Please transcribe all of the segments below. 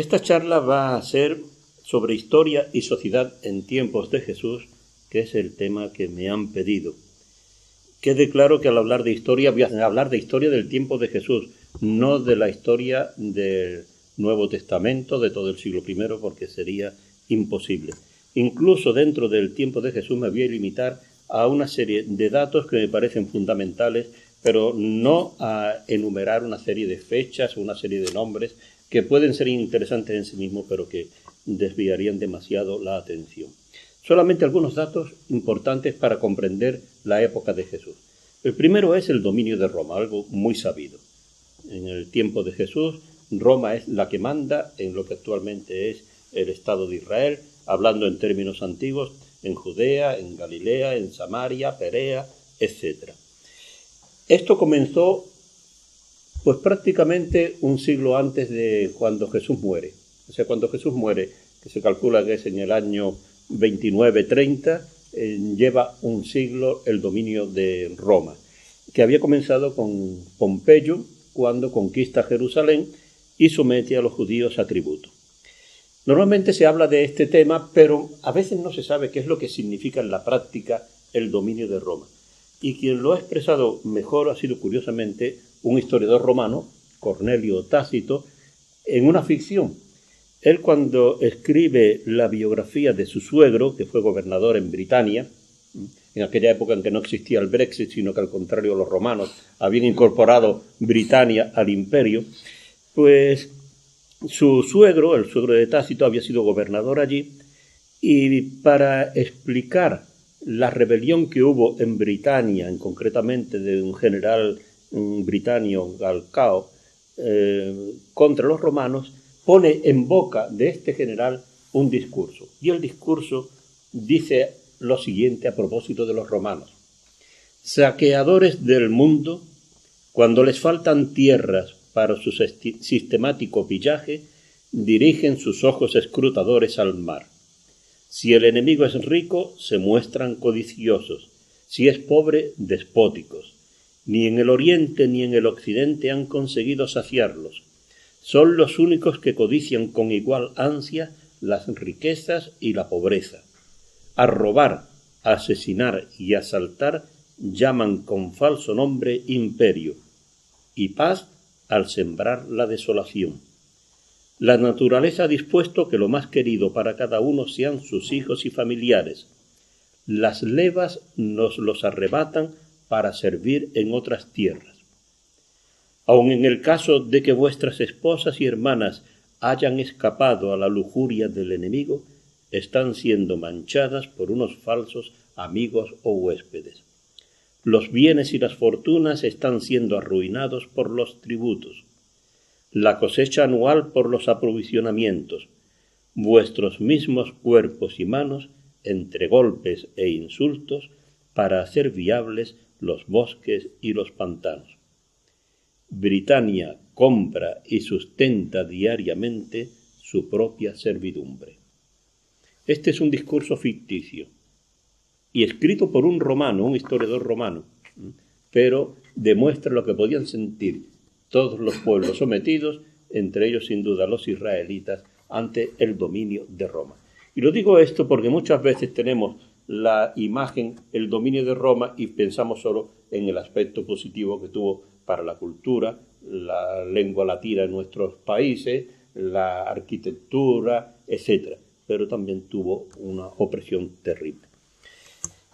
Esta charla va a ser sobre historia y sociedad en tiempos de Jesús, que es el tema que me han pedido. Quede claro que al hablar de historia voy a hablar de historia del tiempo de Jesús, no de la historia del Nuevo Testamento, de todo el siglo I, porque sería imposible. Incluso dentro del tiempo de Jesús me voy a limitar a una serie de datos que me parecen fundamentales, pero no a enumerar una serie de fechas o una serie de nombres que pueden ser interesantes en sí mismos, pero que desviarían demasiado la atención. Solamente algunos datos importantes para comprender la época de Jesús. El primero es el dominio de Roma, algo muy sabido. En el tiempo de Jesús, Roma es la que manda en lo que actualmente es el Estado de Israel, hablando en términos antiguos, en Judea, en Galilea, en Samaria, Perea, etc. Esto comenzó pues prácticamente un siglo antes de cuando Jesús muere. O sea, cuando Jesús muere, que se calcula que es en el año 29-30, lleva un siglo el dominio de Roma, que había comenzado con Pompeyo cuando conquista Jerusalén y somete a los judíos a tributo. Normalmente se habla de este tema, pero a veces no se sabe qué es lo que significa en la práctica el dominio de Roma. Y quien lo ha expresado mejor ha sido, curiosamente, un historiador romano, Cornelio Tácito, en una ficción. Él, cuando escribe la biografía de su suegro, que fue gobernador en Britania, en aquella época en que no existía el Brexit, sino que al contrario los romanos habían incorporado Britania al imperio, pues su suegro, el suegro de Tácito, había sido gobernador allí, y para explicar la rebelión que hubo en Britania, concretamente de un general britanio, Galcao, contra los romanos, pone en boca de este general un discurso. Y el discurso dice lo siguiente a propósito de los romanos. Saqueadores del mundo, cuando les faltan tierras para su sistemático pillaje, dirigen sus ojos escrutadores al mar. Si el enemigo es rico, se muestran codiciosos. Si es pobre, despóticos. Ni en el oriente ni en el occidente han conseguido saciarlos. Son los únicos que codician con igual ansia las riquezas y la pobreza. A robar, asesinar y asaltar llaman con falso nombre imperio, y paz al sembrar la desolación. La naturaleza ha dispuesto que lo más querido para cada uno sean sus hijos y familiares. Las levas nos los arrebatan para servir en otras tierras. Aun en el caso de que vuestras esposas y hermanas hayan escapado a la lujuria del enemigo, están siendo manchadas por unos falsos amigos o huéspedes. Los bienes y las fortunas están siendo arruinados por los tributos. La cosecha anual por los aprovisionamientos. Vuestros mismos cuerpos y manos entre golpes e insultos para hacer viables los bosques y los pantanos. Britania compra y sustenta diariamente su propia servidumbre. Este es un discurso ficticio y escrito por un romano, un historiador romano, pero demuestra lo que podían sentir todos los pueblos sometidos, entre ellos sin duda los israelitas, ante el dominio de Roma. Y lo digo esto porque muchas veces tenemos la imagen, el dominio de Roma, y pensamos solo en el aspecto positivo que tuvo para la cultura, la lengua latina en nuestros países, la arquitectura, etc. Pero también tuvo una opresión terrible.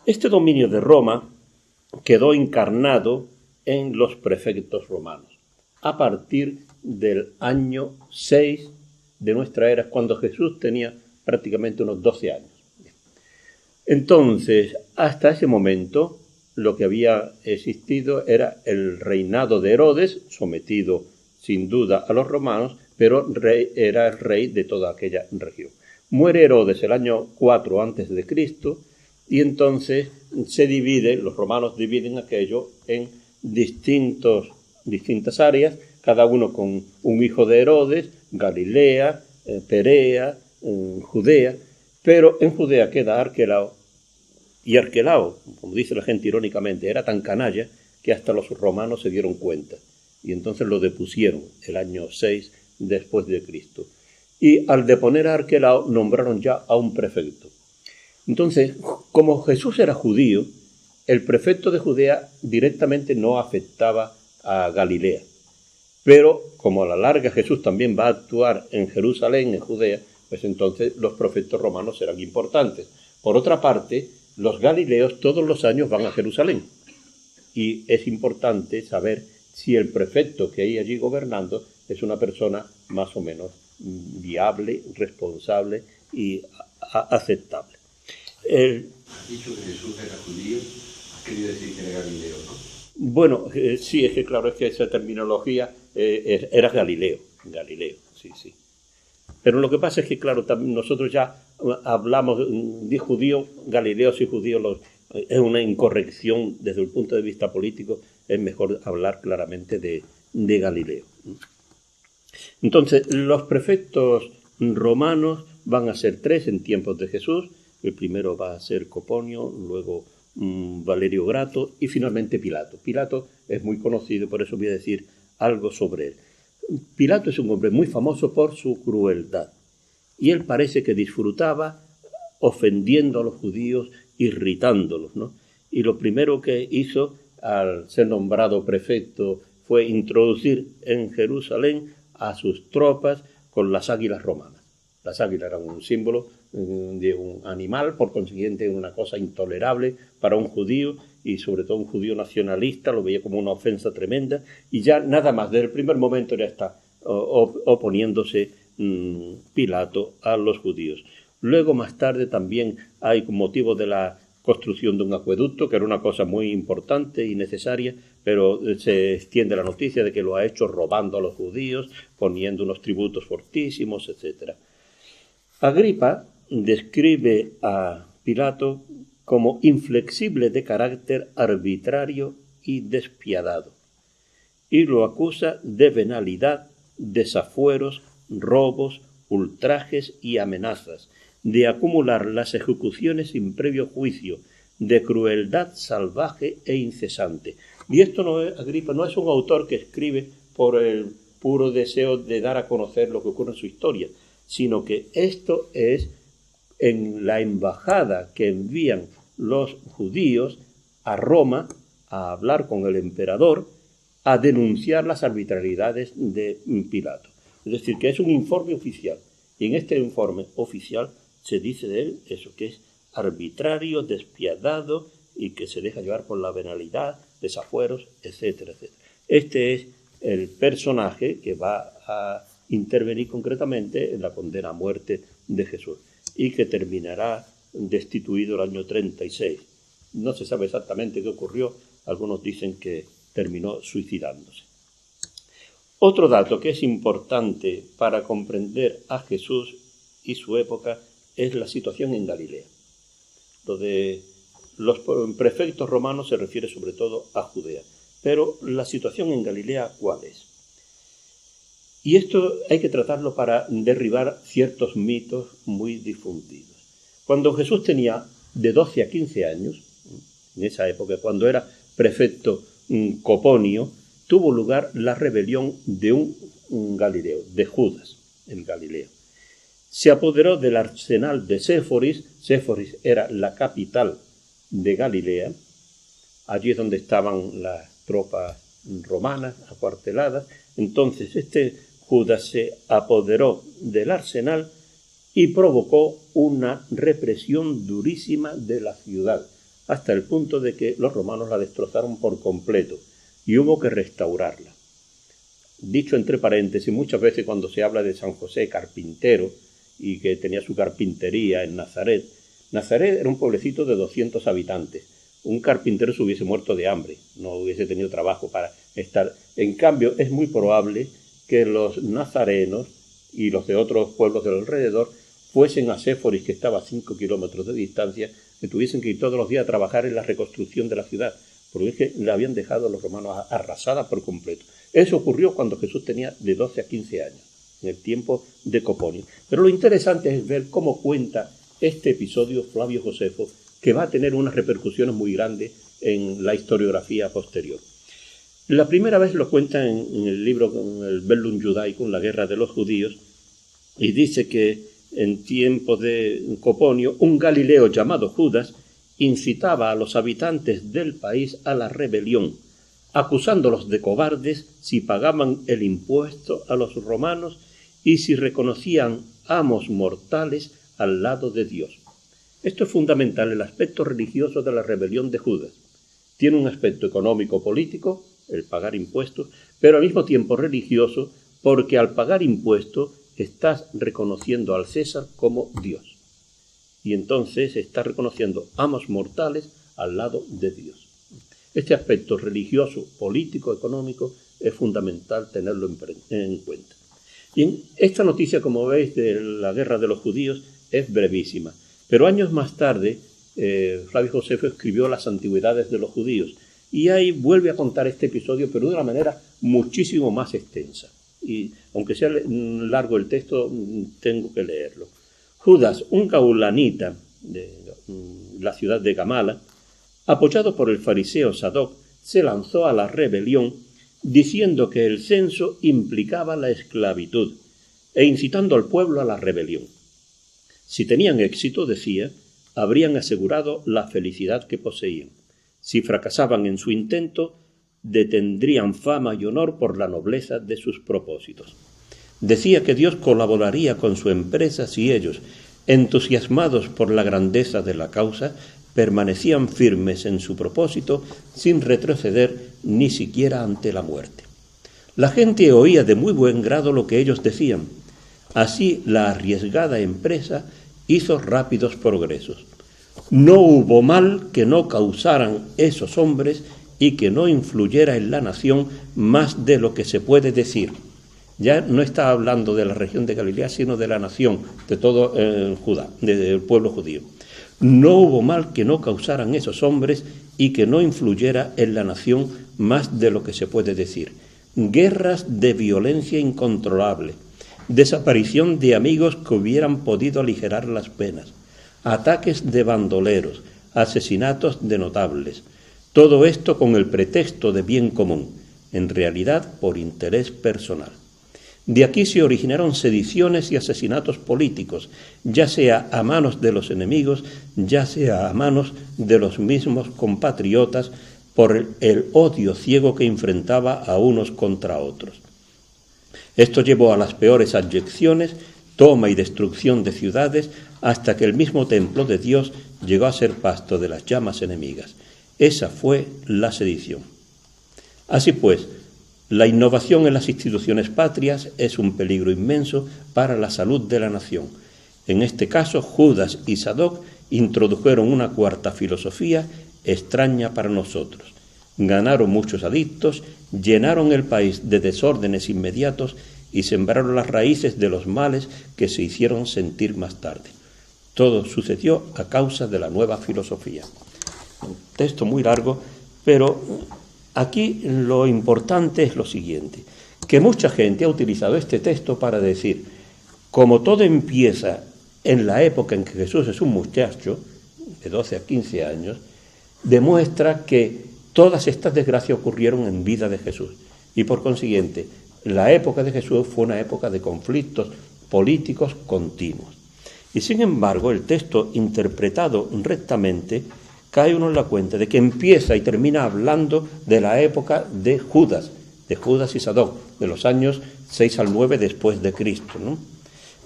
Este dominio de Roma quedó encarnado en los prefectos romanos a partir del año 6 de nuestra era, cuando Jesús tenía prácticamente unos 12 años. Entonces, hasta ese momento, lo que había existido era el reinado de Herodes, sometido sin duda a los romanos, pero era el rey de toda aquella región. Muere Herodes el año 4 a.C., y entonces los romanos dividen aquello en distintas áreas, cada uno con un hijo de Herodes, Galilea, Perea, Judea, pero en Judea queda Arquelao, y Arquelao, como dice la gente irónicamente, era tan canalla que hasta los romanos se dieron cuenta, y entonces lo depusieron el año 6 después de Cristo. y al deponer a Arquelao nombraron ya a un prefecto. Entonces, como Jesús era judío, el prefecto de Judea directamente no afectaba a Galilea. Pero como a la larga Jesús también va a actuar en Jerusalén, en Judea, pues entonces los prefectos romanos serán importantes. Por otra parte, los galileos todos los años van a Jerusalén. Y es importante saber si el prefecto que hay allí gobernando es una persona más o menos viable, responsable y aceptable. Has dicho que Jesús era judío, has querido decir que era galileo, ¿no? Bueno, sí, es que claro, es que esa terminología era Galileo, sí, sí. Pero lo que pasa es que, claro, nosotros ya hablamos de judío, galileos y judíos, es una incorrección desde el punto de vista político, es mejor hablar claramente de Galileo. Entonces, los prefectos romanos van a ser 3 en tiempos de Jesús. El primero va a ser Coponio, luego Valerio Grato y finalmente Pilato. Pilato es muy conocido, por eso voy a decir algo sobre él. Pilato es un hombre muy famoso por su crueldad y él parece que disfrutaba ofendiendo a los judíos, irritándolos, ¿no? Y lo primero que hizo al ser nombrado prefecto fue introducir en Jerusalén a sus tropas con las águilas romanas. Las águilas eran un símbolo de un animal, por consiguiente una cosa intolerable para un judío y sobre todo un judío nacionalista, lo veía como una ofensa tremenda y ya nada más, desde el primer momento ya está oponiéndose Pilato a los judíos. Luego más tarde también hay motivo de la construcción de un acueducto, que era una cosa muy importante y necesaria, pero se extiende la noticia de que lo ha hecho robando a los judíos, poniendo unos tributos fortísimos, etc. Agripa describe a Pilato como inflexible de carácter arbitrario y despiadado, y lo acusa de venalidad, desafueros, robos, ultrajes y amenazas, de acumular las ejecuciones sin previo juicio, de crueldad salvaje e incesante. Y esto Agripa no es un autor que escribe por el puro deseo de dar a conocer lo que ocurre en su historia, sino que esto es en la embajada que envían los judíos a Roma a hablar con el emperador, a denunciar las arbitrariedades de Pilato. Es decir, que es un informe oficial. Y en este informe oficial se dice de él eso, que es arbitrario, despiadado y que se deja llevar por la venalidad, desafueros, etcétera, etcétera. Este es el personaje que va a intervenir concretamente en la condena a muerte de Jesús y que terminará destituido el año 36. No se sabe exactamente qué ocurrió, algunos dicen que terminó suicidándose. Otro dato que es importante para comprender a Jesús y su época es la situación en Galilea. Lo de los prefectos romanos se refiere sobre todo a Judea, pero la situación en Galilea, ¿cuál es? Y esto hay que tratarlo para derribar ciertos mitos muy difundidos. Cuando Jesús tenía de 12 a 15 años, en esa época, cuando era prefecto Coponio, tuvo lugar la rebelión de un Galileo, de Judas, el Galileo. Se apoderó del arsenal de Séforis. Séforis era la capital de Galilea. Allí es donde estaban las tropas romanas acuarteladas. Entonces Judas se apoderó del arsenal y provocó una represión durísima de la ciudad, hasta el punto de que los romanos la destrozaron por completo y hubo que restaurarla. Dicho entre paréntesis, muchas veces cuando se habla de San José carpintero y que tenía su carpintería en Nazaret, Nazaret era un pueblecito de 200 habitantes. Un carpintero se hubiese muerto de hambre, no hubiese tenido trabajo para estar. En cambio, es muy probable que los nazarenos y los de otros pueblos del alrededor fuesen a Séforis, que estaba a 5 kilómetros de distancia, que tuviesen que ir todos los días a trabajar en la reconstrucción de la ciudad, porque es que le habían dejado a los romanos arrasada por completo. Eso ocurrió cuando Jesús tenía de 12 a 15 años, en el tiempo de Coponio. Pero lo interesante es ver cómo cuenta este episodio Flavio Josefo, que va a tener unas repercusiones muy grandes en la historiografía posterior. La primera vez lo cuenta en el libro, en el Bellum Judaicum, la guerra de los judíos, y dice que en tiempo de Coponio, un Galileo llamado Judas incitaba a los habitantes del país a la rebelión, acusándolos de cobardes si pagaban el impuesto a los romanos y si reconocían amos mortales al lado de Dios. Esto es fundamental, el aspecto religioso de la rebelión de Judas. Tiene un aspecto económico-político, el pagar impuestos, pero al mismo tiempo religioso, porque al pagar impuestos estás reconociendo al César como Dios. Y entonces estás reconociendo amos mortales al lado de Dios. Este aspecto religioso, político, económico, es fundamental tenerlo en cuenta. Y esta noticia, como veis, de la guerra de los judíos es brevísima. Pero años más tarde, Flavio Josefo escribió Las antigüedades de los judíos. Y ahí vuelve a contar este episodio, pero de una manera muchísimo más extensa. Y aunque sea largo el texto, tengo que leerlo. Judas, un gaulanita de la ciudad de Gamala, apoyado por el fariseo Sadoc, se lanzó a la rebelión diciendo que el censo implicaba la esclavitud e incitando al pueblo a la rebelión. Si tenían éxito, decía, habrían asegurado la felicidad que poseían. Si fracasaban en su intento, detendrían fama y honor por la nobleza de sus propósitos. Decía que Dios colaboraría con su empresa si ellos, entusiasmados por la grandeza de la causa, permanecían firmes en su propósito sin retroceder ni siquiera ante la muerte. La gente oía de muy buen grado lo que ellos decían. Así la arriesgada empresa hizo rápidos progresos. No hubo mal que no causaran esos hombres y que no influyera en la nación más de lo que se puede decir. Ya no está hablando de la región de Galilea, sino de la nación, de todo Judá, del pueblo judío. No hubo mal que no causaran esos hombres y que no influyera en la nación más de lo que se puede decir. Guerras de violencia incontrolable, desaparición de amigos que hubieran podido aligerar las penas, ataques de bandoleros, asesinatos de notables. Todo esto con el pretexto de bien común, en realidad por interés personal. De aquí se originaron sediciones y asesinatos políticos, ya sea a manos de los enemigos, ya sea a manos de los mismos compatriotas, por el odio ciego que enfrentaba a unos contra otros. Esto llevó a las peores abyecciones, toma y destrucción de ciudades, hasta que el mismo templo de Dios llegó a ser pasto de las llamas enemigas. Esa fue la sedición. Así pues, la innovación en las instituciones patrias es un peligro inmenso para la salud de la nación. En este caso, Judas y Sadoc introdujeron una cuarta filosofía extraña para nosotros. Ganaron muchos adictos, llenaron el país de desórdenes inmediatos y sembraron las raíces de los males que se hicieron sentir más tarde. Todo sucedió a causa de la nueva filosofía. Un texto muy largo, pero aquí lo importante es lo siguiente, que mucha gente ha utilizado este texto para decir, como todo empieza en la época en que Jesús es un muchacho, de 12 a 15 años, demuestra que todas estas desgracias ocurrieron en vida de Jesús. Y por consiguiente, la época de Jesús fue una época de conflictos políticos continuos. Y sin embargo, el texto interpretado rectamente cae uno en la cuenta de que empieza y termina hablando de la época de Judas y Sadoc, de los años 6 al 9 después de Cristo, ¿no?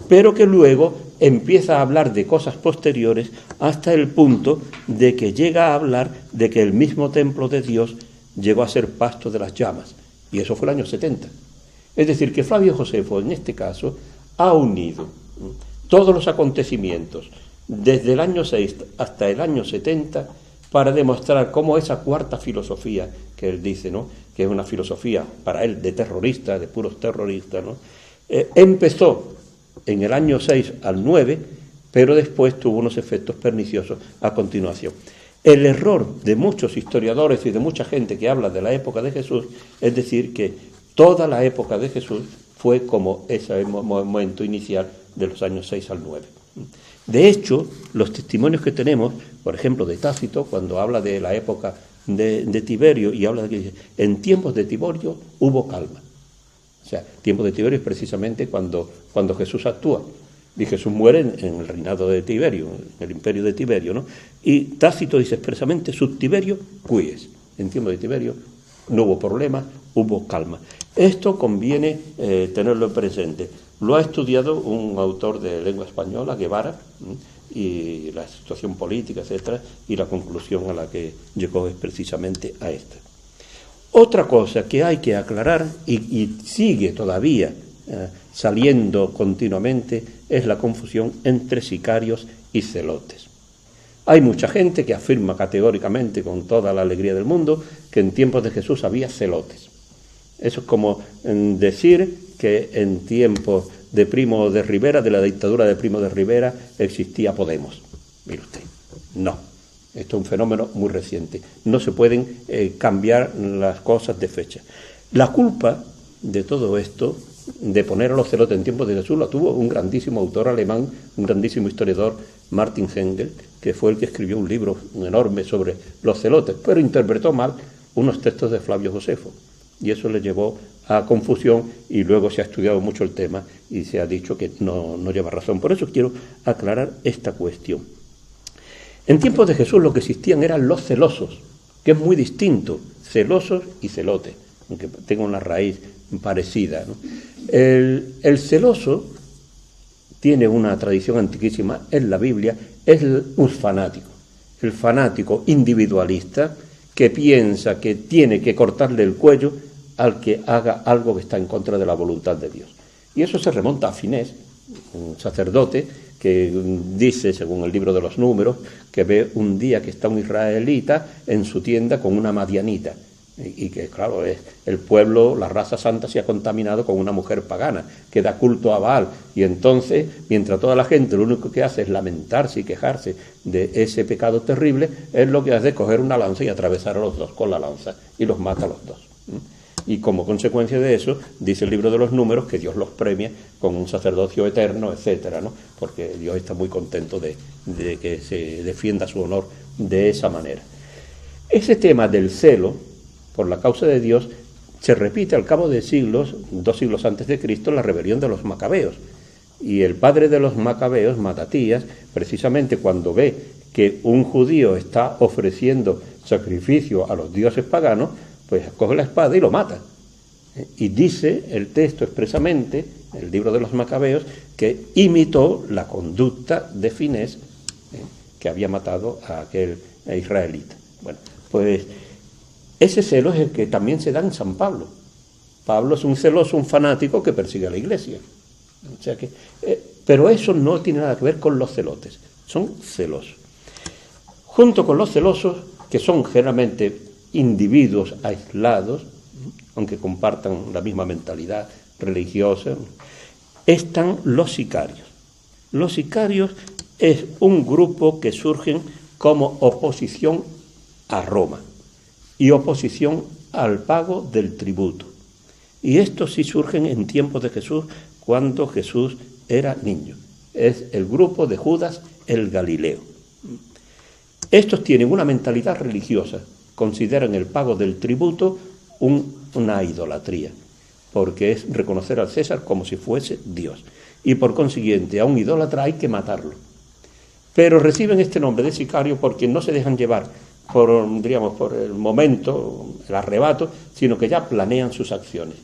Pero que luego empieza a hablar de cosas posteriores hasta el punto de que llega a hablar de que el mismo templo de Dios llegó a ser pasto de las llamas, y eso fue el año 70. Es decir, que Flavio Josefo, en este caso, ha unido todos los acontecimientos desde el año 6 hasta el año 70 para demostrar cómo esa cuarta filosofía que él dice, ¿no?, que es una filosofía para él de terrorista, de puros terroristas, ¿no?, empezó en el año 6 al 9, pero después tuvo unos efectos perniciosos a continuación. El error de muchos historiadores y de mucha gente que habla de la época de Jesús es decir que toda la época de Jesús fue como ese momento inicial de los años 6 al 9. De hecho, los testimonios que tenemos, por ejemplo, de Tácito, cuando habla de la época de Tiberio y habla de que en tiempos de Tiberio hubo calma. O sea, tiempo de Tiberio es precisamente cuando Jesús actúa. Y Jesús muere en el reinado de Tiberio, en el imperio de Tiberio, ¿no? Y Tácito dice expresamente, sub Tiberio quies. En tiempo de Tiberio no hubo problemas, hubo calma. Esto conviene tenerlo presente. Lo ha estudiado un autor de lengua española, Guevara, y la situación política, etcétera, y la conclusión a la que llegó es precisamente a esta. Otra cosa que hay que aclarar, y sigue todavía saliendo continuamente, es la confusión entre sicarios y celotes. Hay mucha gente que afirma categóricamente, con toda la alegría del mundo, que en tiempos de Jesús había celotes. Eso es como decir que en tiempos de Primo de Rivera, de la dictadura de Primo de Rivera, existía Podemos. Mire usted, no. Esto es un fenómeno muy reciente. No se pueden cambiar las cosas de fecha. La culpa de todo esto, de poner a los celotes en tiempos de Jesús, la tuvo un grandísimo autor alemán, un grandísimo historiador, Martin Engel, que fue el que escribió un libro enorme sobre los celotes, pero interpretó mal unos textos de Flavio Josefo. Y eso le llevó a confusión, y luego se ha estudiado mucho el tema y se ha dicho que no lleva razón. Por eso quiero aclarar esta cuestión. En tiempos de Jesús lo que existían eran los celosos, que es muy distinto, celosos y celotes, aunque tengan una raíz parecida, ¿no? El celoso tiene una tradición antiquísima en la Biblia, es un fanático, el fanático individualista que piensa que tiene que cortarle el cuello al que haga algo que está en contra de la voluntad de Dios. Y eso se remonta a Finés, un sacerdote que dice, según el libro de los Números, que ve un día que está un israelita en su tienda con una madianita, y que, claro, el pueblo, la raza santa se ha contaminado con una mujer pagana que da culto a Baal, y entonces, mientras toda la gente lo único que hace es lamentarse y quejarse de ese pecado terrible, es lo que hace coger una lanza y atravesar a los dos con la lanza, y los mata a los dos. Y como consecuencia de eso, dice el libro de los Números que Dios los premia con un sacerdocio eterno, etcétera, ¿no? Porque Dios está muy contento de que se defienda su honor de esa manera. Ese tema del celo por la causa de Dios se repite al cabo de siglos, 2 siglos antes de Cristo, en la rebelión de los macabeos. Y el padre de los macabeos, Matatías, precisamente cuando ve que un judío está ofreciendo sacrificio a los dioses paganos, pues coge la espada y lo mata. Y dice el texto expresamente, el libro de los Macabeos, que imitó la conducta de Finés, que había matado a aquel israelita. Bueno, pues ese celo es el que también se da en San Pablo. Pablo es un celoso, un fanático que persigue a la iglesia. O sea que, pero eso no tiene nada que ver con los celotes, son celosos. Junto con los celosos, que son generalmente individuos aislados, aunque compartan la misma mentalidad religiosa, están los sicarios. Los sicarios es un grupo que surgen como oposición a Roma y oposición al pago del tributo. Y estos sí surgen en tiempos de Jesús, cuando Jesús era niño. Es el grupo de Judas el Galileo. Estos tienen una mentalidad religiosa, consideran el pago del tributo una idolatría, porque es reconocer al César como si fuese Dios. Y por consiguiente a un idólatra hay que matarlo. Pero reciben este nombre de sicario porque no se dejan llevar por el momento, el arrebato, sino que ya planean sus acciones.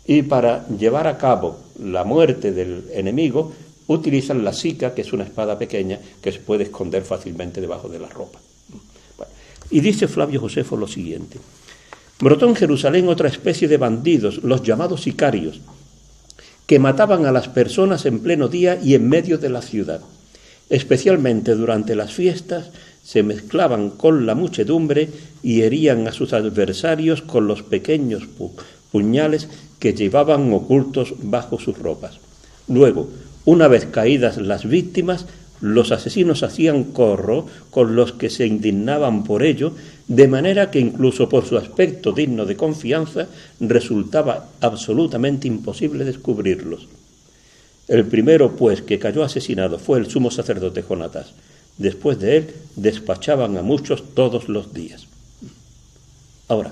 Y para llevar a cabo la muerte del enemigo, utilizan la sica, que es una espada pequeña que se puede esconder fácilmente debajo de la ropa. Bueno, y dice Flavio Josefo lo siguiente: brotó en Jerusalén otra especie de bandidos, los llamados sicarios, que mataban a las personas en pleno día y en medio de la ciudad. Especialmente durante las fiestas, se mezclaban con la muchedumbre y herían a sus adversarios con los pequeños puñales que llevaban ocultos bajo sus ropas. Luego, una vez caídas las víctimas, los asesinos hacían corro con los que se indignaban por ello, de manera que incluso por su aspecto digno de confianza resultaba absolutamente imposible descubrirlos. El primero, pues, que cayó asesinado fue el sumo sacerdote Jonatás. Después de él, despachaban a muchos todos los días. Ahora,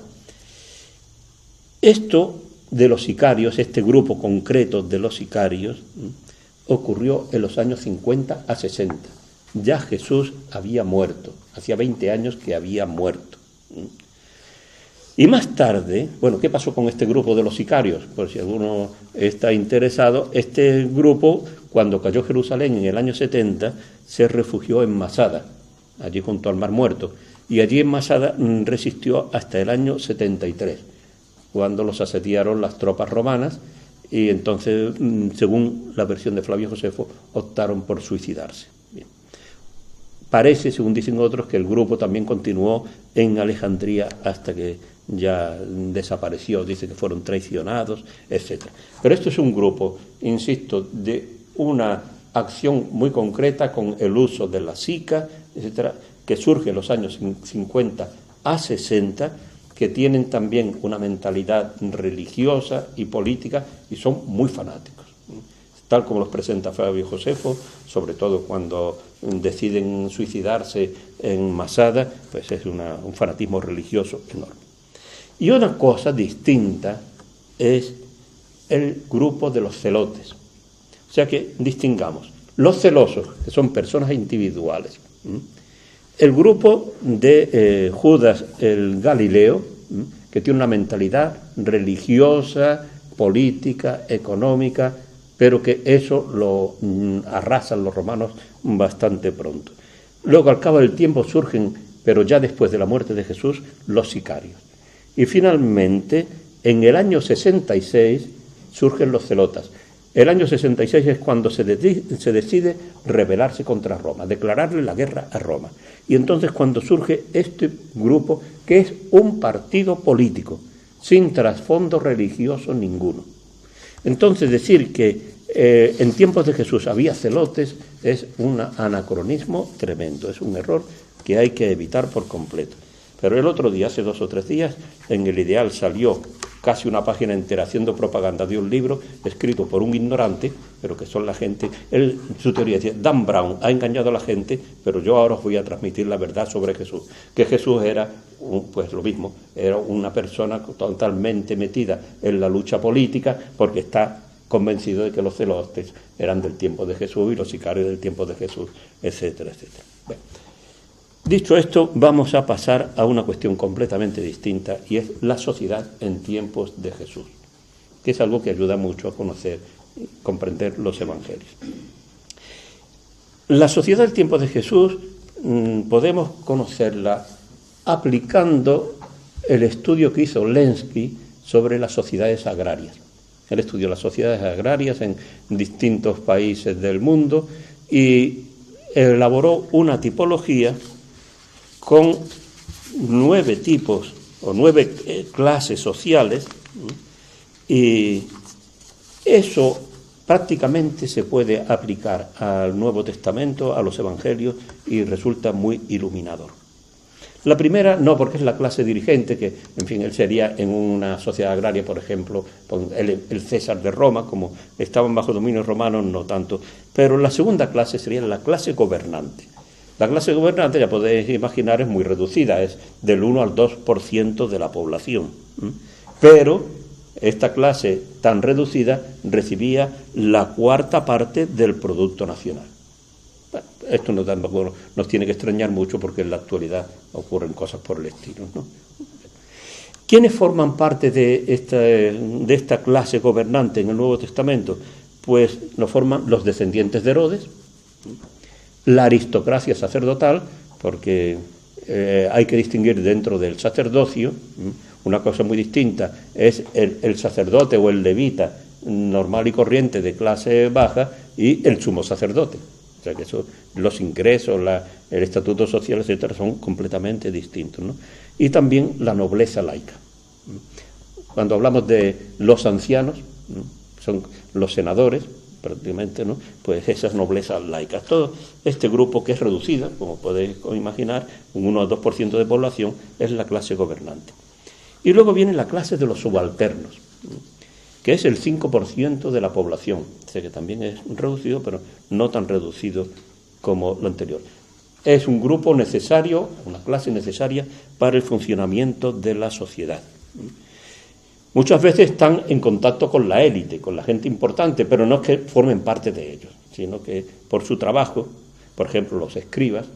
esto de los sicarios, este grupo concreto de los sicarios, ocurrió en los años 50 a 60. Ya Jesús había muerto, hacía 20 años que había muerto. Y más tarde, bueno, ¿qué pasó con este grupo de los sicarios? Por si alguno está interesado, este grupo, cuando cayó Jerusalén en el año 70, se refugió en Masada, allí junto al Mar Muerto, y allí en Masada resistió hasta el año 73, cuando los asediaron las tropas romanas, y entonces, según la versión de Flavio Josefo, optaron por suicidarse. Bien. Parece, según dicen otros, que el grupo también continuó en Alejandría hasta que ya desapareció, dice que fueron traicionados, etc. Pero esto es un grupo, insisto, de una acción muy concreta con el uso de la SICA, etc., que surge en los años 50 a 60, que tienen también una mentalidad religiosa y política y son muy fanáticos, tal como los presenta Flavio Josefo, sobre todo cuando deciden suicidarse en Masada, pues es un fanatismo religioso enorme. Y una cosa distinta es el grupo de los celotes. O sea que distingamos los celosos, que son personas individuales, el grupo de Judas el Galileo, que tiene una mentalidad religiosa, política, económica, pero que eso lo arrasan los romanos bastante pronto. Luego, al cabo del tiempo, surgen, pero ya después de la muerte de Jesús, los sicarios. Y finalmente, en el año 66, surgen los celotas. El año 66 es cuando se decide rebelarse contra Roma, declararle la guerra a Roma. Y entonces cuando surge este grupo, que es un partido político, sin trasfondo religioso ninguno. Entonces decir que en tiempos de Jesús había celotes es un anacronismo tremendo, es un error que hay que evitar por completo. Pero el otro día, hace 2 o 3 días, en El Ideal salió casi una página entera haciendo propaganda de un libro escrito por un ignorante, pero que son la gente. Su teoría decía, Dan Brown ha engañado a la gente, pero yo ahora os voy a transmitir la verdad sobre Jesús. Que Jesús era, pues lo mismo, era una persona totalmente metida en la lucha política, porque está convencido de que los celotes eran del tiempo de Jesús y los sicarios del tiempo de Jesús, etcétera, etcétera. Bueno. Dicho esto, vamos a pasar a una cuestión completamente distinta y es la sociedad en tiempos de Jesús, que es algo que ayuda mucho a conocer y comprender los evangelios. La sociedad del tiempo de Jesús podemos conocerla aplicando el estudio que hizo Lenski sobre las sociedades agrarias. Él estudió las sociedades agrarias en distintos países del mundo y elaboró una tipología con 9 tipos o 9 clases sociales, y eso prácticamente se puede aplicar al Nuevo Testamento, a los Evangelios, y resulta muy iluminador. La primera, no, porque es la clase dirigente, que, en fin, él sería en una sociedad agraria, por ejemplo, el César de Roma, como estaban bajo dominio romano, no tanto, pero la segunda clase sería la clase gobernante. La clase gobernante, ya podéis imaginar, es muy reducida, es del 1 al 2% de la población. Pero esta clase tan reducida recibía la 4ª parte del Producto Nacional. Bueno, esto nos tiene que extrañar mucho porque en la actualidad ocurren cosas por el estilo, ¿no? ¿Quiénes forman parte de esta clase gobernante en el Nuevo Testamento? Pues lo forman los descendientes de Herodes, la aristocracia sacerdotal, porque hay que distinguir dentro del sacerdocio, una cosa muy distinta es el sacerdote o el levita normal y corriente de clase baja y el sumo sacerdote. O sea que eso, los ingresos, el estatuto social, etcétera, son completamente distintos, ¿no? Y también la nobleza laica. Cuando hablamos de los ancianos, son los senadores, prácticamente, ¿no? Pues esas noblezas laicas. Todo este grupo que es reducida, como podéis imaginar, un 1 al 2% de población, es la clase gobernante. Y luego viene la clase de los subalternos, que es el 5% de la población. O sea que también es reducido, pero no tan reducido como lo anterior. Es un grupo necesario, una clase necesaria para el funcionamiento de la sociedad. Muchas veces están en contacto con la élite, con la gente importante, pero no es que formen parte de ellos, sino que por su trabajo, por ejemplo, los escribas,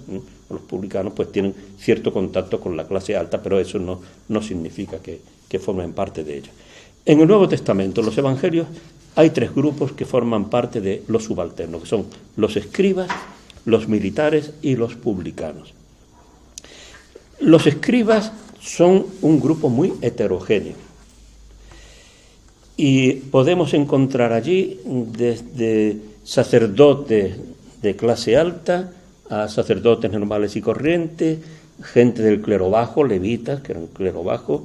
los publicanos, pues tienen cierto contacto con la clase alta, pero eso no significa que formen parte de ellos. En el Nuevo Testamento, en los Evangelios, hay 3 grupos que forman parte de los subalternos, que son los escribas, los militares y los publicanos. Los escribas son un grupo muy heterogéneo y podemos encontrar allí desde sacerdotes de clase alta a sacerdotes normales y corrientes, gente del clero bajo, levitas, que eran clero bajo,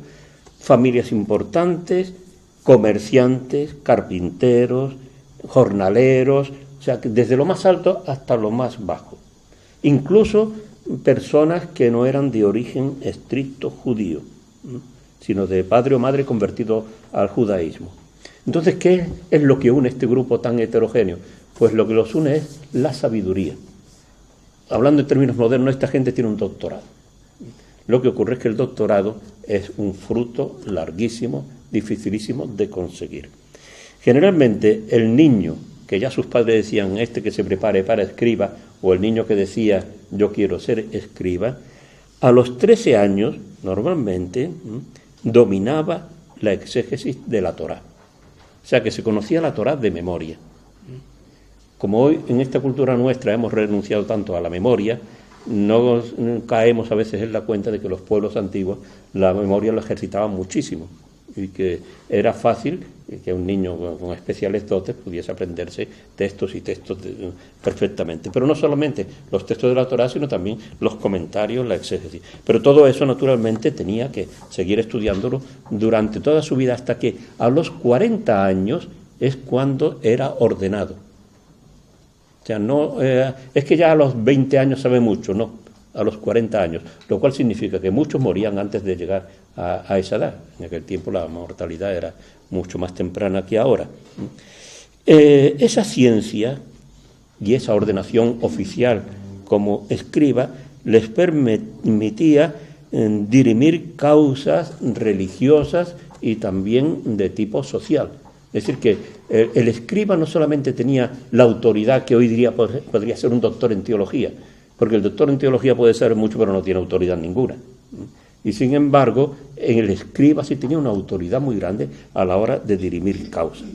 familias importantes, comerciantes, carpinteros, jornaleros, o sea, desde lo más alto hasta lo más bajo. Incluso personas que no eran de origen estricto judío, sino de padre o madre convertido al judaísmo. Entonces, ¿qué es lo que une este grupo tan heterogéneo? Pues lo que los une es la sabiduría. Hablando en términos modernos, esta gente tiene un doctorado. Lo que ocurre es que el doctorado es un fruto larguísimo, dificilísimo de conseguir. Generalmente el niño, que ya sus padres decían, que se prepare para escriba, o el niño que decía, yo quiero ser escriba, a los 13 años, normalmente, dominaba la exégesis de la Torá. O sea, que se conocía la Torá de memoria. Como hoy en esta cultura nuestra hemos renunciado tanto a la memoria, no caemos a veces en la cuenta de que los pueblos antiguos la memoria la ejercitaban muchísimo y que era fácil que un niño con especiales dotes pudiese aprenderse textos y textos perfectamente. Pero no solamente los textos de la Torá, sino también los comentarios, la exégesis. Pero todo eso naturalmente tenía que seguir estudiándolo durante toda su vida hasta que a los 40 años es cuando era ordenado. O sea, no es que ya a los 20 años sabe mucho, no, a los 40 años, lo cual significa que muchos morían antes de llegar a esa edad. En aquel tiempo la mortalidad era mucho más temprana que ahora. Esa ciencia y esa ordenación oficial como escriba les permitía dirimir causas religiosas y también de tipo social. Es decir, que el escriba no solamente tenía la autoridad que hoy diría podría ser un doctor en teología, porque el doctor en teología puede saber mucho, pero no tiene autoridad ninguna. Y sin embargo, el escriba sí tenía una autoridad muy grande a la hora de dirimir causas.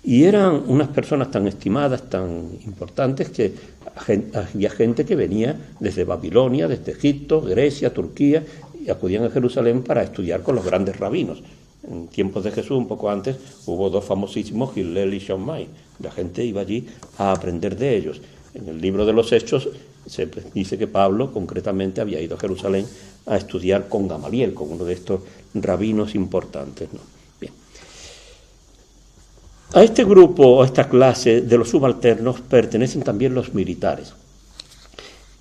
Y eran unas personas tan estimadas, tan importantes, que había gente que venía desde Babilonia, desde Egipto, Grecia, Turquía, y acudían a Jerusalén para estudiar con los grandes rabinos. En tiempos de Jesús, un poco antes, hubo 2 famosísimos, Hillel y Shammai. La gente iba allí a aprender de ellos. En el libro de los Hechos se dice que Pablo, concretamente, había ido a Jerusalén a estudiar con Gamaliel, con uno de estos rabinos importantes, ¿no? Bien. A este grupo, a esta clase de los subalternos, pertenecen también los militares.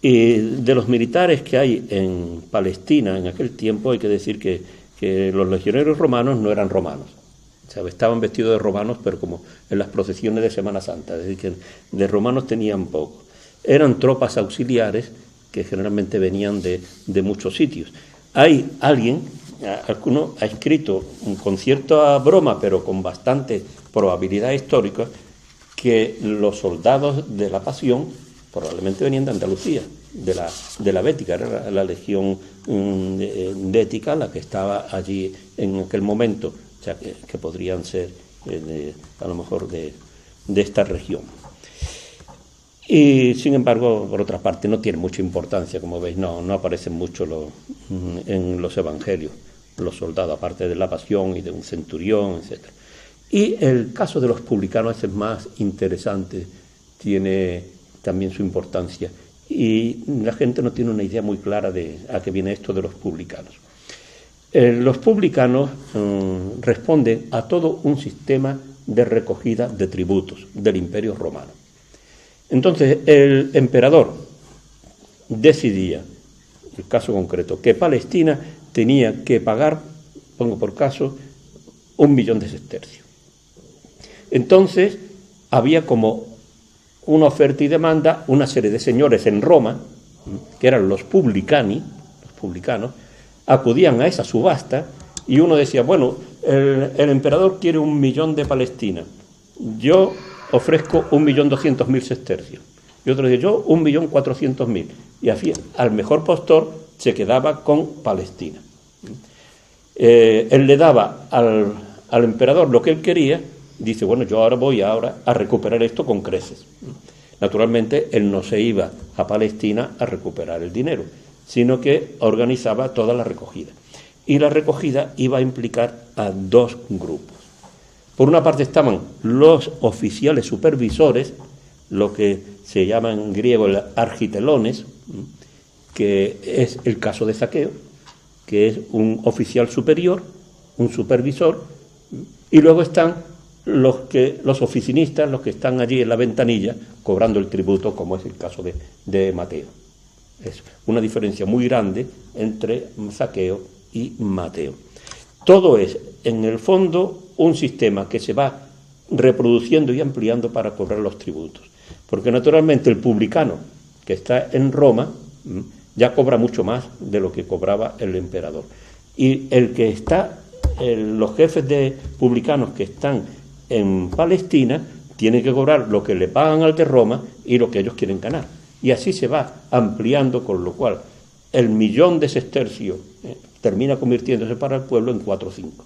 Y de los militares que hay en Palestina en aquel tiempo, hay que decir que los legionarios romanos no eran romanos. O sea, estaban vestidos de romanos, pero como en las procesiones de Semana Santa, es decir, que de romanos tenían poco. Eran tropas auxiliares que generalmente venían de muchos sitios. Hay alguien, alguno ha escrito con cierta broma, pero con bastante probabilidad histórica, que los soldados de la Pasión probablemente venían de Andalucía, de la Bética, era la legión bética la que estaba allí en aquel momento, o sea, que podrían ser a lo mejor de esta región. Y sin embargo, por otra parte, no tiene mucha importancia, como veis, no aparecen mucho en los evangelios, los soldados, aparte de la Pasión y de un centurión, etc. Y el caso de los publicanos es más interesante, tiene también su importancia, y la gente no tiene una idea muy clara de a qué viene esto de los publicanos. Los publicanos responden a todo un sistema de recogida de tributos del Imperio Romano. Entonces, el emperador decidía, el caso concreto, que Palestina tenía que pagar, pongo por caso, 1.000.000 de sestercios. Entonces, había como una oferta y demanda, una serie de señores en Roma, que eran los publicanos, acudían a esa subasta, y uno decía, bueno, el emperador quiere 1.000.000 de Palestina, yo ofrezco 1.200.000 sestercios, y otro dice yo 1.400.000, y así al mejor postor se quedaba con Palestina. Él le daba al emperador lo que él quería, dice, bueno, yo ahora voy a recuperar esto con creces. Naturalmente, él no se iba a Palestina a recuperar el dinero, sino que organizaba toda la recogida. Y la recogida iba a implicar a dos grupos. Por una parte estaban los oficiales supervisores, lo que se llama en griego el argitelones, que es el caso de Zaqueo, que es un oficial superior, un supervisor, y luego están los oficinistas, los que están allí en la ventanilla cobrando el tributo, como es el caso de Mateo. Es una diferencia muy grande entre Zaqueo y Mateo. Todo es, en el fondo, un sistema que se va reproduciendo y ampliando para cobrar los tributos. Porque naturalmente el publicano que está en Roma ya cobra mucho más de lo que cobraba el emperador. Y el que está, los jefes de publicanos que están en Palestina tienen que cobrar lo que le pagan al de Roma y lo que ellos quieren ganar. Y así se va ampliando, con lo cual el 1.000.000 de sestercios termina convirtiéndose para el pueblo en 4 o 5.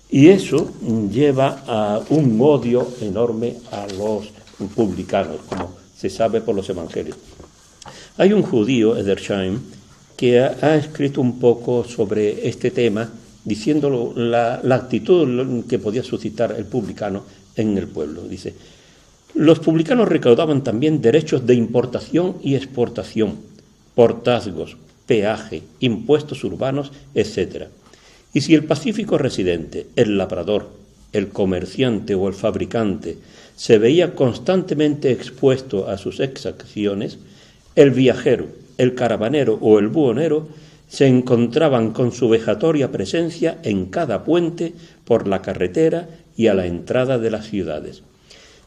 Y eso lleva a un odio enorme a los publicanos, como se sabe por los evangelios. Hay un judío, Edersheim, que ha escrito un poco sobre este tema, diciendo la actitud que podía suscitar el publicano en el pueblo. Dice, los publicanos recaudaban también derechos de importación y exportación, portazgos, peaje, impuestos urbanos, etc. Y si el pacífico residente, el labrador, el comerciante o el fabricante se veía constantemente expuesto a sus exacciones, el viajero, el caravanero o el buhonero se encontraban con su vejatoria presencia en cada puente, por la carretera y a la entrada de las ciudades.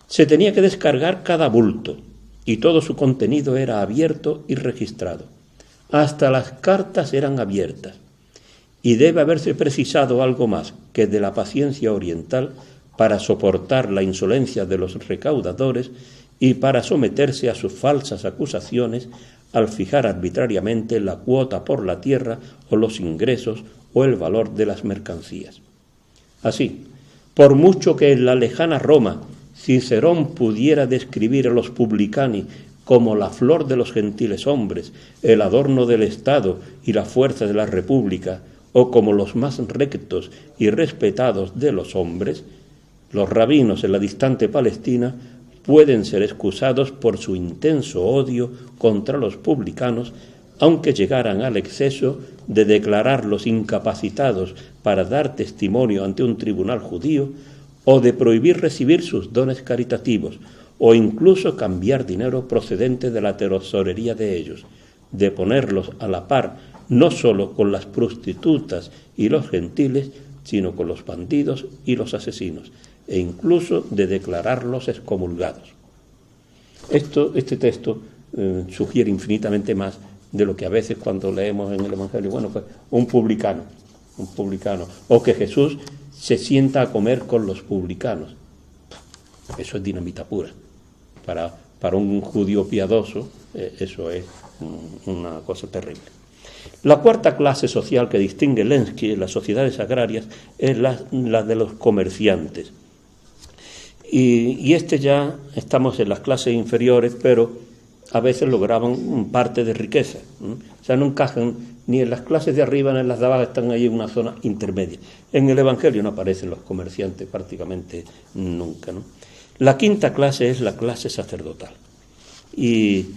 Se tenía que descargar cada bulto, y todo su contenido era abierto y registrado. Hasta las cartas eran abiertas. Y debe haberse precisado algo más que de la paciencia oriental para soportar la insolencia de los recaudadores y para someterse a sus falsas acusaciones al fijar arbitrariamente la cuota por la tierra o los ingresos o el valor de las mercancías. Así, por mucho que en la lejana Roma Cicerón pudiera describir a los publicani como la flor de los gentiles hombres, el adorno del Estado y la fuerza de la República, o como los más rectos y respetados de los hombres, los rabinos en la distante Palestina pueden ser excusados por su intenso odio contra los publicanos, aunque llegaran al exceso de declararlos incapacitados para dar testimonio ante un tribunal judío, o de prohibir recibir sus dones caritativos, o incluso cambiar dinero procedente de la tesorería de ellos, de ponerlos a la par no solo con las prostitutas y los gentiles, sino con los bandidos y los asesinos, e incluso de declararlos excomulgados. Este texto sugiere infinitamente más de lo que a veces cuando leemos en el Evangelio, bueno, pues un publicano, o que Jesús se sienta a comer con los publicanos. Eso es dinamita pura. Para un judío piadoso, eso es una cosa terrible. La cuarta clase social que distingue Lenski en las sociedades agrarias es la de los comerciantes. Y ya estamos en las clases inferiores, pero a veces lograban parte de riqueza. O sea, no encajan ni en las clases de arriba ni en las de abajo, están ahí en una zona intermedia. En el Evangelio no aparecen los comerciantes prácticamente nunca, ¿no? La quinta clase es la clase sacerdotal. Y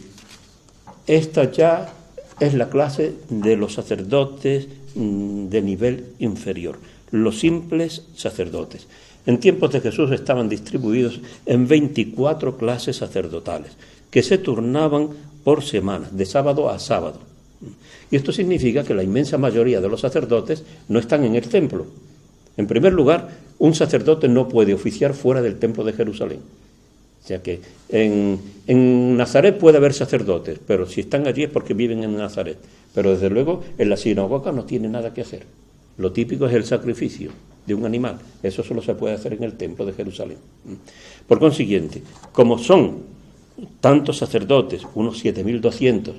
esta ya es la clase de los sacerdotes de nivel inferior, los simples sacerdotes. En tiempos de Jesús estaban distribuidos en 24 clases sacerdotales, que se turnaban por semana, de sábado a sábado. Y esto significa que la inmensa mayoría de los sacerdotes no están en el templo. En primer lugar, un sacerdote no puede oficiar fuera del templo de Jerusalén. O sea que en Nazaret puede haber sacerdotes, pero si están allí es porque viven en Nazaret. Pero desde luego en la sinagoga no tiene nada que hacer. Lo típico es el sacrificio de un animal. Eso solo se puede hacer en el templo de Jerusalén. Por consiguiente, como son tantos sacerdotes, unos 7.200,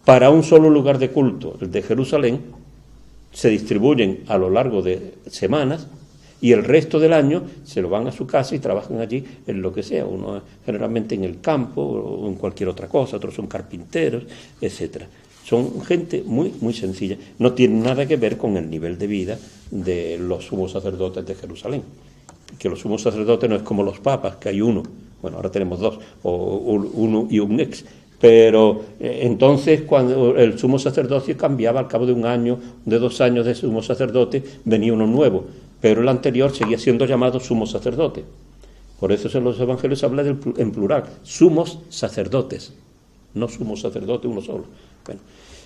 para un solo lugar de culto, el de Jerusalén, se distribuyen a lo largo de semanas y el resto del año se lo van a su casa y trabajan allí en lo que sea, uno generalmente en el campo o en cualquier otra cosa, otros son carpinteros, etcétera. Son gente muy, muy sencilla, no tienen nada que ver con el nivel de vida de los sumos sacerdotes de Jerusalén, que los sumos sacerdotes no es como los papas, que hay uno, bueno, ahora tenemos dos, o uno y un ex. Pero entonces, cuando el sumo sacerdocio cambiaba, al cabo de un año, de 2 años de sumo sacerdote, venía uno nuevo, pero el anterior seguía siendo llamado sumo sacerdote. Por eso en los evangelios se habla en plural, sumos sacerdotes, no sumo sacerdote uno solo. Bueno,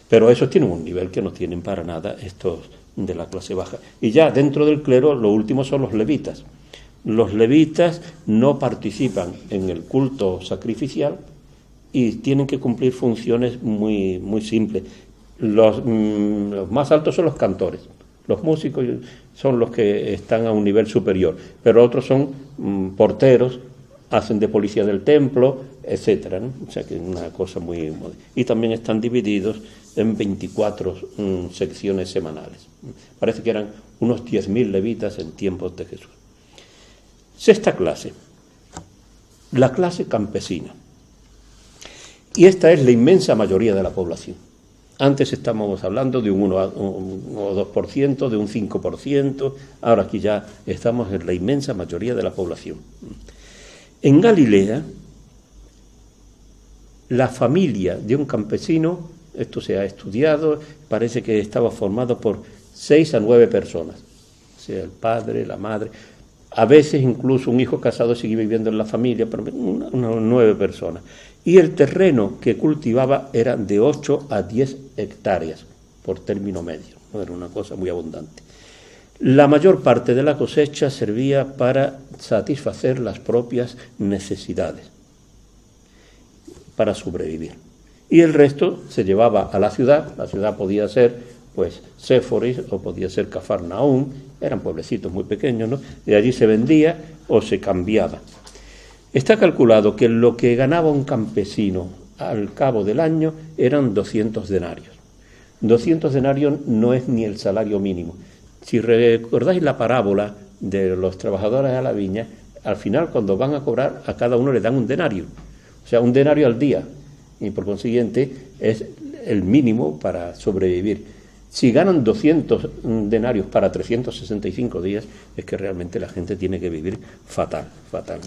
pero esos tienen un nivel que no tienen para nada estos de la clase baja. Y ya dentro del clero, lo último son los levitas. Los levitas no participan en el culto sacrificial, y tienen que cumplir funciones muy, muy simples. Los más altos son los cantores, los músicos son los que están a un nivel superior, pero otros son porteros, hacen de policía del templo, etcétera, ¿no? O sea que es una cosa muy moderna. Y también están divididos en 24 secciones semanales. Parece que eran unos 10.000 levitas en tiempos de Jesús. Sexta clase, la clase campesina. Y esta es la inmensa mayoría de la población. Antes estábamos hablando de un 1 o 2%, de un 5%, ahora aquí ya estamos en la inmensa mayoría de la población. En Galilea, la familia de un campesino, esto se ha estudiado, parece que estaba formado por 6 a 9 personas, o sea, el padre, la madre, a veces incluso un hijo casado sigue viviendo en la familia, pero unas 9 personas. Y el terreno que cultivaba era de 8 a 10 hectáreas por término medio, ¿no? Era una cosa muy abundante. La mayor parte de la cosecha servía para satisfacer las propias necesidades, para sobrevivir. Y el resto se llevaba a la ciudad podía ser pues Séforis o podía ser Cafarnaúm, eran pueblecitos muy pequeños, ¿no? De allí se vendía o se cambiaba. Está calculado que lo que ganaba un campesino al cabo del año eran 200 denarios. 200 denarios no es ni el salario mínimo. Si recordáis la parábola de los trabajadores de la viña, al final cuando van a cobrar a cada uno le dan un denario, o sea, un denario al día, y por consiguiente es el mínimo para sobrevivir. Si ganan 200 denarios para 365 días, es que realmente la gente tiene que vivir fatal, fatal.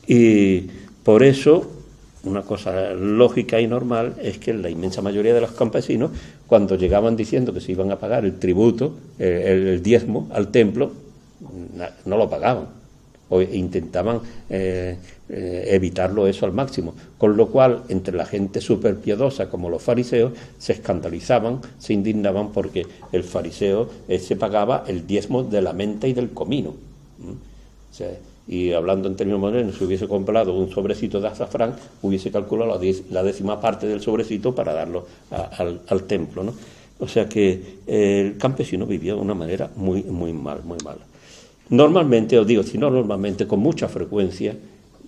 Y por eso, una cosa lógica y normal es que la inmensa mayoría de los campesinos, cuando llegaban diciendo que se iban a pagar el tributo, el diezmo al templo, no lo pagaban, o intentaban evitarlo eso al máximo, con lo cual entre la gente súper piadosa como los fariseos se escandalizaban, se indignaban porque el fariseo se pagaba el diezmo de la menta y del comino. O sea, y hablando en términos modernos, si hubiese comprado un sobrecito de azafrán, hubiese calculado la 10ª parte del sobrecito para darlo al templo, ¿no? O sea que el campesino vivía de una manera muy, muy mal, muy mala. Normalmente, os digo, si no normalmente, con mucha frecuencia,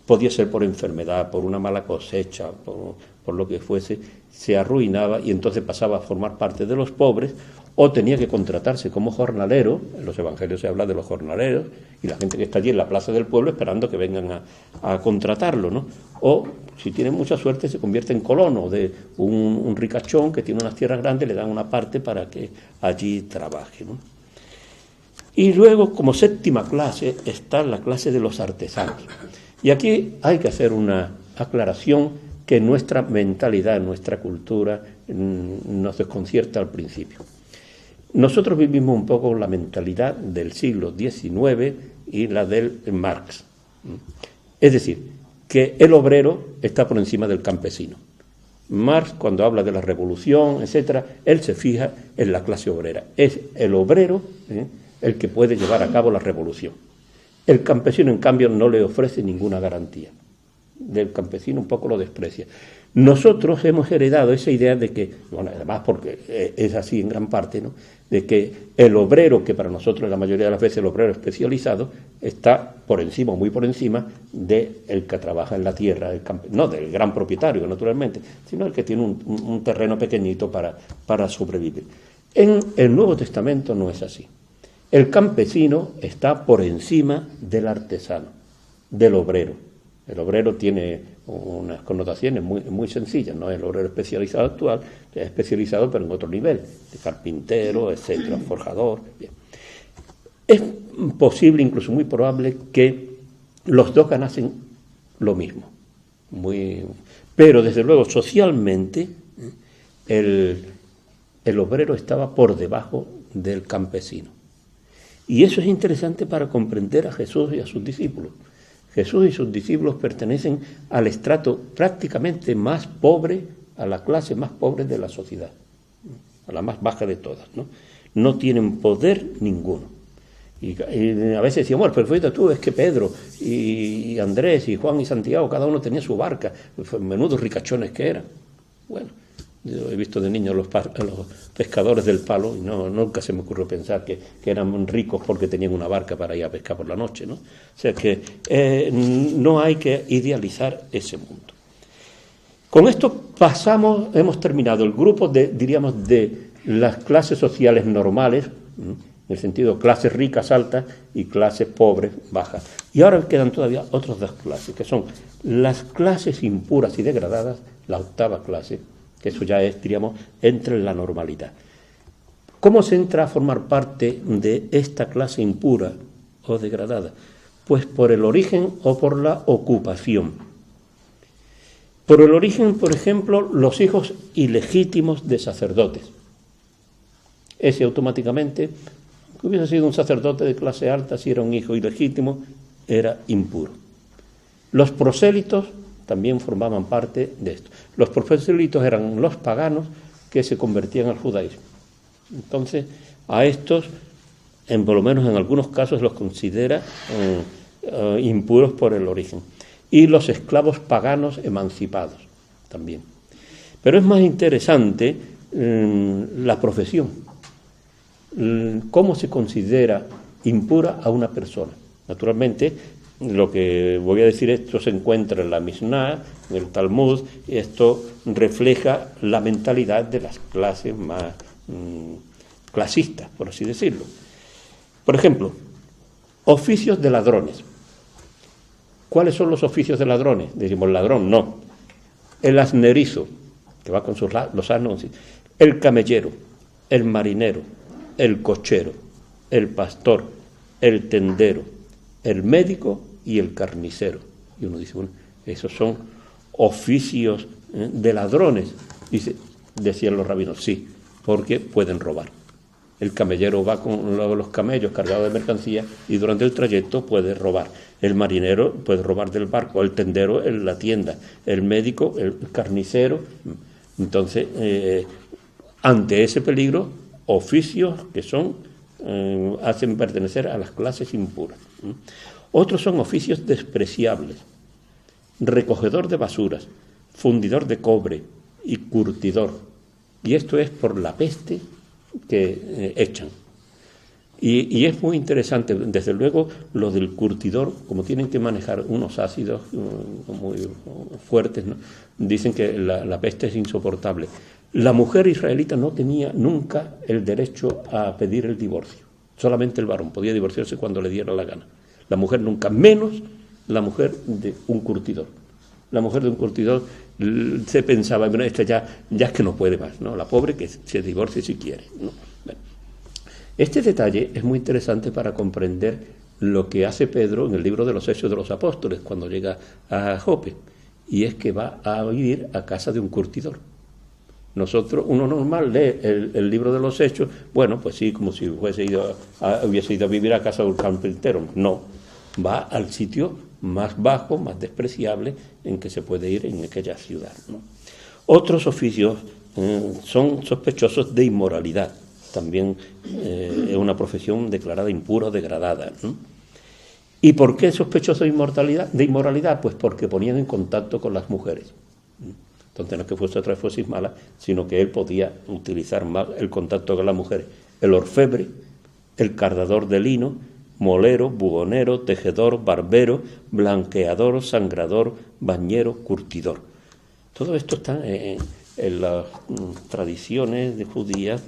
podía ser por enfermedad, por una mala cosecha, por lo que fuese, se arruinaba y entonces pasaba a formar parte de los pobres, o tenía que contratarse como jornalero. En los evangelios se habla de los jornaleros y la gente que está allí en la plaza del pueblo esperando que vengan a contratarlo, ¿no? O, si tienen mucha suerte, se convierte en colono de un ricachón que tiene unas tierras grandes, le dan una parte para que allí trabaje, ¿no? Y luego, como séptima clase, está la clase de los artesanos. Y aquí hay que hacer una aclaración que nuestra mentalidad, nuestra cultura nos desconcierta al principio. Nosotros vivimos un poco la mentalidad del siglo XIX y la del Marx. Es decir, que el obrero está por encima del campesino. Marx, cuando habla de la revolución, etcétera, él se fija en la clase obrera. Es el obrero el que puede llevar a cabo la revolución. El campesino, en cambio, no le ofrece ninguna garantía. del campesino un poco lo desprecia. Nosotros hemos heredado esa idea de que, bueno, además porque es así en gran parte, ¿no?, de que el obrero, que para nosotros la mayoría de las veces el obrero especializado, está por encima, muy por encima, del que trabaja en la tierra, no del gran propietario, naturalmente, sino el que tiene un terreno pequeñito para sobrevivir. En el Nuevo Testamento no es así. El campesino está por encima del artesano, del obrero. El obrero tiene unas connotaciones muy sencillas, no es el obrero especializado actual, es especializado pero en otro nivel, de carpintero, etcétera, forjador. Bien. Es posible, incluso muy probable, que los dos ganasen lo mismo, pero desde luego socialmente el obrero estaba por debajo del campesino. Y eso es interesante para comprender a Jesús y a sus discípulos. Jesús y sus discípulos pertenecen al estrato prácticamente más pobre, a la clase más pobre de la sociedad, a la más baja de todas, ¿no? No tienen poder ninguno. Y a veces decían, bueno, pero fíjate tú, es que Pedro y Andrés y Juan y Santiago, cada uno tenía su barca, menudos ricachones que eran. Bueno, yo he visto de niños los pescadores del Palo y nunca se me ocurrió pensar que eran ricos porque tenían una barca para ir a pescar por la noche, ¿no? O sea que no hay que idealizar ese mundo. Con esto hemos terminado el grupo de las clases sociales normales, en el sentido clases ricas altas y clases pobres bajas. Y ahora quedan todavía otras dos clases, que son las clases impuras y degradadas, la octava clase, que eso ya es, diríamos, entre la normalidad. ¿Cómo se entra a formar parte de esta clase impura o degradada? Pues por el origen o por la ocupación. Por el origen, por ejemplo, los hijos ilegítimos de sacerdotes. Ese automáticamente, que hubiese sido un sacerdote de clase alta, si era un hijo ilegítimo, era impuro. Los prosélitos también formaban parte de esto. Los prosélitos eran los paganos que se convertían al judaísmo. Entonces, a estos, por lo menos en algunos casos, los considera impuros por el origen. Y los esclavos paganos emancipados también. Pero es más interesante la profesión. ¿Cómo se considera impura a una persona? Naturalmente, lo que voy a decir, esto se encuentra en la Mishnah, en el Talmud, y esto refleja la mentalidad de las clases más clasistas, por así decirlo. Por ejemplo, oficios de ladrones. ¿Cuáles son los oficios de ladrones? Decimos ladrón, no. El asnerizo, que va con los asnos, el camellero, el marinero, el cochero, el pastor, el tendero, el médico y el carnicero. Y uno dice, bueno, esos son oficios de ladrones. Decían los rabinos, sí, porque pueden robar. El camellero va con los camellos cargados de mercancía y durante el trayecto puede robar. El marinero puede robar del barco, el tendero en la tienda, el médico, el carnicero. Entonces, ante ese peligro, oficios que hacen pertenecer a las clases impuras. Otros son oficios despreciables: recogedor de basuras, fundidor de cobre y curtidor. Y esto es por la peste que echan. Y es muy interesante, desde luego, lo del curtidor, como tienen que manejar unos ácidos muy fuertes, ¿no? Dicen que la peste es insoportable. La mujer israelita no tenía nunca el derecho a pedir el divorcio. Solamente el varón podía divorciarse cuando le diera la gana. La mujer nunca, menos la mujer de un curtidor. La mujer de un curtidor se pensaba, bueno, esta ya es que no puede más, ¿no? La pobre que se divorcie si quiere, ¿no? Bueno, este detalle es muy interesante para comprender lo que hace Pedro en el libro de los Hechos de los Apóstoles cuando llega a Jope, y es que va a vivir a casa de un curtidor. Uno normal lee el libro de los Hechos, bueno, pues sí, como si hubiese ido a vivir a casa de un carpintero. No, va al sitio más bajo, más despreciable en que se puede ir en aquella ciudad, ¿no? Otros oficios son sospechosos de inmoralidad. También es una profesión declarada impura o degradada, ¿no? ¿Y por qué sospechoso de inmoralidad? Pues porque ponían en contacto con las mujeres. Entonces no es que fuese otra fuese mala, sino que él podía utilizar más el contacto con las mujeres. El orfebre, el cardador de lino, molero, buhonero, tejedor, barbero, blanqueador, sangrador, bañero, curtidor. Todo esto está en las tradiciones de judías,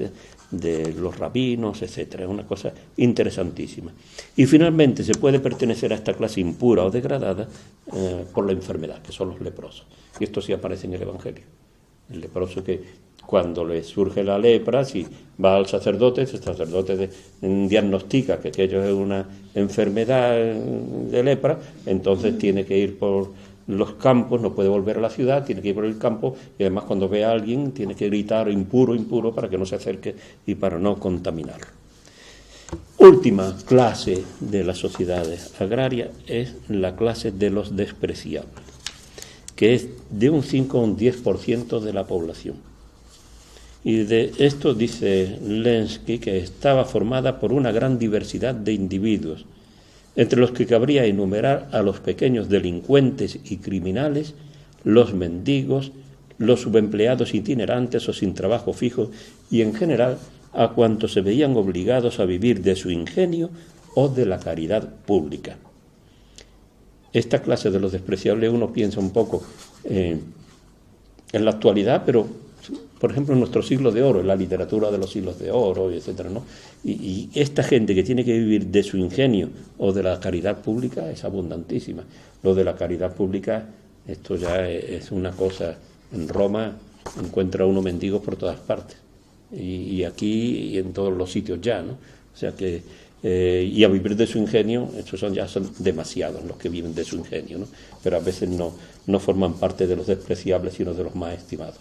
de los rabinos, etcétera. Es una cosa interesantísima. Y finalmente se puede pertenecer a esta clase impura o degradada por la enfermedad, que son los leprosos. Y esto sí aparece en el Evangelio. El leproso que cuando le surge la lepra, si va al sacerdote, el sacerdote diagnostica que aquello es una enfermedad de lepra, entonces tiene que ir por los campos, no puede volver a la ciudad, tiene que ir por el campo, y además cuando ve a alguien tiene que gritar impuro, impuro, para que no se acerque y para no contaminarlo. Última clase de las sociedades agrarias es la clase de los despreciables, que es de un 5 a un 10% de la población. Y de esto dice Lenski que estaba formada por una gran diversidad de individuos, entre los que cabría enumerar a los pequeños delincuentes y criminales, los mendigos, los subempleados itinerantes o sin trabajo fijo y en general a cuantos se veían obligados a vivir de su ingenio o de la caridad pública. Esta clase de los despreciables uno piensa un poco en la actualidad, pero por ejemplo en nuestro siglo de oro, en la literatura de los siglos de oro, etcétera, ¿no? Y esta gente que tiene que vivir de su ingenio o de la caridad pública es abundantísima. Lo de la caridad pública, esto ya es una cosa. En Roma encuentra uno mendigos por todas partes, y aquí y en todos los sitios ya, ¿no? O sea que y a vivir de su ingenio, estos ya son demasiados los que viven de su ingenio, ¿no? Pero a veces no forman parte de los despreciables, sino de los más estimados.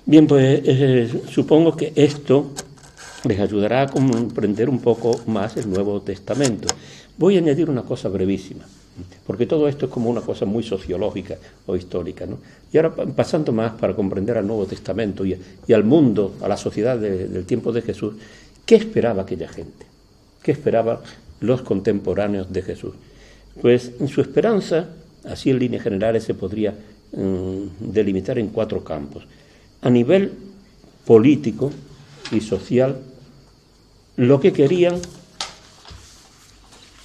Bien, pues supongo que esto les ayudará a comprender un poco más el Nuevo Testamento. Voy a añadir una cosa brevísima, porque todo esto es como una cosa muy sociológica o histórica, ¿no? Y ahora pasando más para comprender al Nuevo Testamento y al mundo, a la sociedad del tiempo de Jesús, ¿qué esperaba aquella gente? ¿Qué esperaban los contemporáneos de Jesús? Pues su esperanza, así en líneas generales, se podría delimitar en 4 campos. A nivel político y social, lo que querían,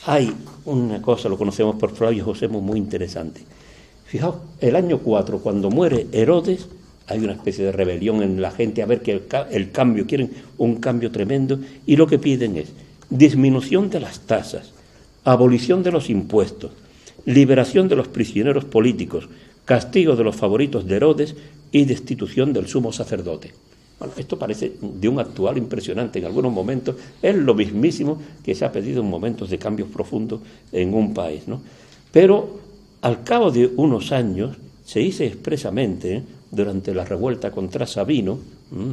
hay una cosa, lo conocemos por Flavio Josemo, muy interesante. Fijaos, el año 4, cuando muere Herodes, hay una especie de rebelión en la gente, a ver que el cambio, quieren un cambio tremendo, y lo que piden es disminución de las tasas, abolición de los impuestos, liberación de los prisioneros políticos, castigo de los favoritos de Herodes y destitución del sumo sacerdote. Bueno, esto parece de un actual impresionante en algunos momentos, es lo mismísimo que se ha pedido en momentos de cambios profundos en un país, ¿no? Pero al cabo de unos años se dice expresamente, durante la revuelta contra Sabino,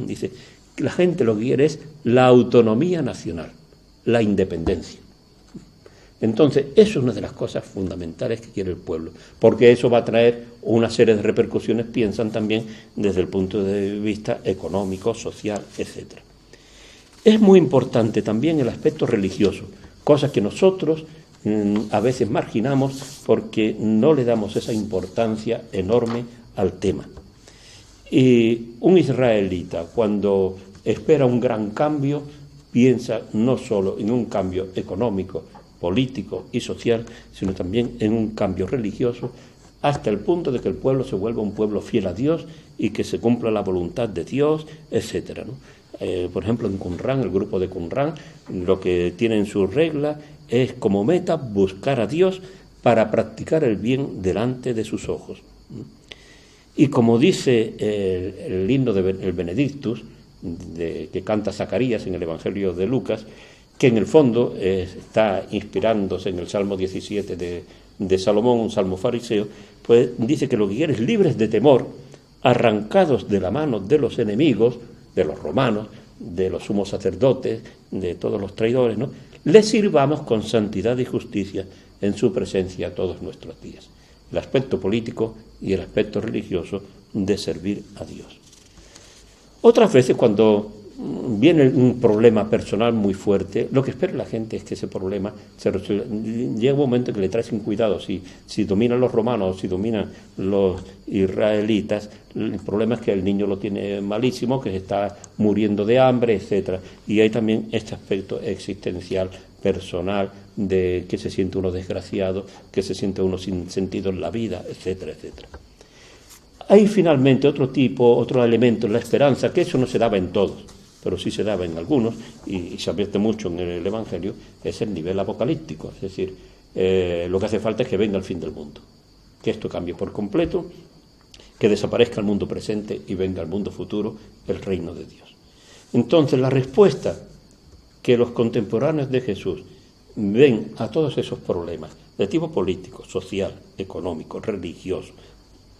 dice que la gente lo que quiere es la autonomía nacional, la independencia. Entonces, eso es una de las cosas fundamentales que quiere el pueblo, porque eso va a traer una serie de repercusiones, piensan también desde el punto de vista económico, social, etc. Es muy importante también el aspecto religioso, cosas que nosotros a veces marginamos porque no le damos esa importancia enorme al tema. Y un israelita, cuando espera un gran cambio, piensa no solo en un cambio económico, político y social, sino también en un cambio religioso, hasta el punto de que el pueblo se vuelva un pueblo fiel a Dios y que se cumpla la voluntad de Dios, etcétera, ¿no? Por ejemplo, en Qumran, el grupo de Qumran, lo que tiene en su regla es como meta buscar a Dios para practicar el bien delante de sus ojos. Y como dice el himno del Benedictus, que canta Zacarías en el Evangelio de Lucas, que en el fondo está inspirándose en el Salmo 17 de Salomón, un salmo fariseo, pues dice que lo que quiere es libres de temor, arrancados de la mano de los enemigos, de los romanos, de los sumos sacerdotes, de todos los traidores, ¿no? Les sirvamos con santidad y justicia en su presencia todos nuestros días. El aspecto político y el aspecto religioso de servir a Dios. Otras veces, cuando viene un problema personal muy fuerte, lo que espera la gente es que ese problema se resuelva. Llega un momento que le trae sin cuidado, si dominan los romanos o si dominan los israelitas, el problema es que el niño lo tiene malísimo, que se está muriendo de hambre, etcétera. Y hay también este aspecto existencial, personal, de que se siente uno desgraciado, que se siente uno sin sentido en la vida, etcétera, etcétera. Hay finalmente otro elemento, la esperanza, que eso no se daba en todos, pero sí se daba en algunos, y se advierte mucho en el Evangelio, es el nivel apocalíptico. Es decir, lo que hace falta es que venga el fin del mundo, que esto cambie por completo, que desaparezca el mundo presente y venga el mundo futuro, el reino de Dios. Entonces, la respuesta que los contemporáneos de Jesús ven a todos esos problemas, de tipo político, social, económico, religioso,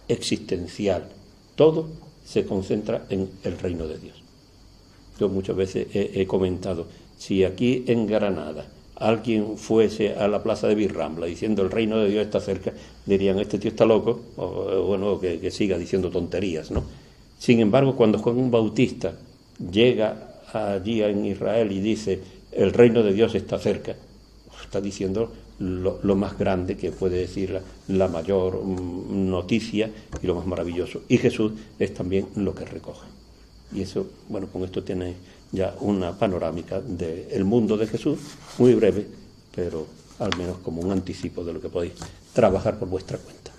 existencial, todo se concentra en el reino de Dios. Yo muchas veces he comentado, si aquí en Granada alguien fuese a la plaza de Birrambla diciendo el reino de Dios está cerca, dirían, este tío está loco, o bueno, que siga diciendo tonterías, ¿no? Sin embargo, cuando Juan Bautista llega allí en Israel y dice el reino de Dios está cerca, está diciendo lo más grande que puede decir la mayor noticia y lo más maravilloso. Y Jesús es también lo que recoge. Y eso, bueno, con esto tiene ya una panorámica del mundo de Jesús, muy breve, pero al menos como un anticipo de lo que podéis trabajar por vuestra cuenta.